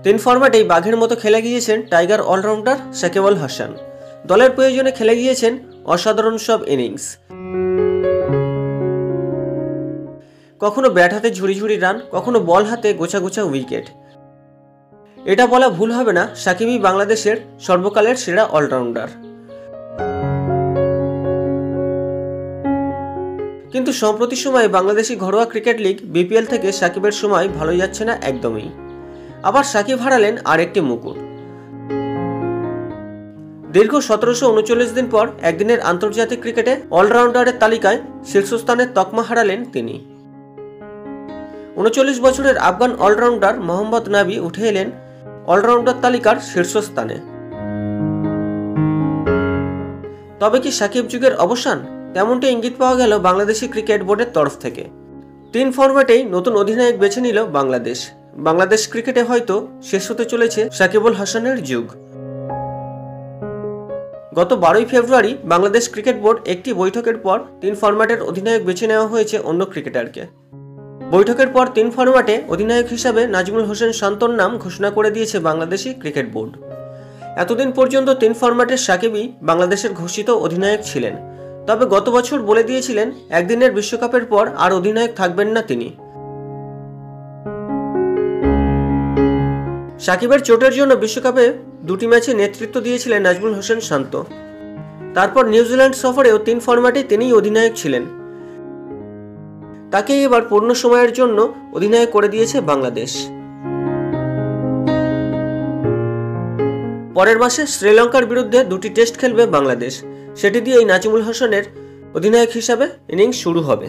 তিন ফরম্যাটেই বাঘের মতো খেলে গিয়েছেন টাইগার অলরাউন্ডার সাকিব আল হাসান। দলের প্রয়োজনে খেলে গিয়েছেন অসাধারণ সব ইনিংস। কখনো ব্যাট হাতে ঝুড়ি ঝুড়ি রান, কখনো বল হাতে গোছা গোছা উইকেট। এটা বলা ভুল হবে না, সাকিবই বাংলাদেশের সর্বকালের সেরা অলরাউন্ডার। কিন্তু সম্প্রতি সময়ে বাংলাদেশি ঘরোয়া ক্রিকেট লিগ বিপিএল থেকে সাকিবের সময় ভালো যাচ্ছে না একদমই। আবার সাকিব হারালেন আরেকটি মুকুট। দীর্ঘ 1739 দিন পর একদিনের আন্তর্জাতিক ক্রিকেটে অলরাউন্ডারের তালিকায় শীর্ষস্থানের তকমা হারালেন তিনি। 39 বছরের আফগান অলরাউন্ডার মোহাম্মদ নাবি উঠে এলেন অলরাউন্ডার তালিকার শীর্ষস্থানে। তবে কি সাকিব যুগের অবসান? তেমনটি ইঙ্গিত পাওয়া গেল বাংলাদেশি ক্রিকেট বোর্ডের তরফ থেকে। 3 ফরম্যাটেই নতুন অধিনায়ক বেছে নিল বাংলাদেশ। বাংলাদেশ ক্রিকেটে হয়তো শেষ হতে চলেছে সাকিব আল হাসানের যুগ। গত 12ই ফেব্রুয়ারি বাংলাদেশ ক্রিকেট বোর্ড একটি বৈঠকের পর 3 ফরম্যাটের অধিনায়ক বেছে নেওয়া হয়েছে অন্য ক্রিকেটারকে। বৈঠকের পর 3 ফরম্যাটে অধিনায়ক হিসাবে নাজমুল হোসেন শান্তর নাম ঘোষণা করে দিয়েছে বাংলাদেশি ক্রিকেট বোর্ড। এতদিন পর্যন্ত 3 ফরম্যাটের সাকিবই বাংলাদেশের ঘোষিত অধিনায়ক ছিলেন। তবে গত বছর বলে দিয়েছিলেন একদিনের বিশ্বকাপের পর আর অধিনায়ক থাকবেন না তিনি। সাকিবের চোটের জন্য বিশ্বকাপে 2টি ম্যাচে নেতৃত্ব দিয়েছিলেন নাজমুল হোসেন শান্ত। তারপর নিউজিল্যান্ড সফরেও 3 ফরম্যাটে তিনিই অধিনায়ক ছিলেন। তাকে এবার পূর্ণ সময়ের জন্য অধিনায়ক করে দিয়েছে বাংলাদেশ। পরের মাসে শ্রীলঙ্কার বিরুদ্ধে 2টি টেস্ট খেলবে বাংলাদেশ। সেটি দিয়েই নাজমুল হোসেনের অধিনায়ক হিসাবে ইনিংস শুরু হবে।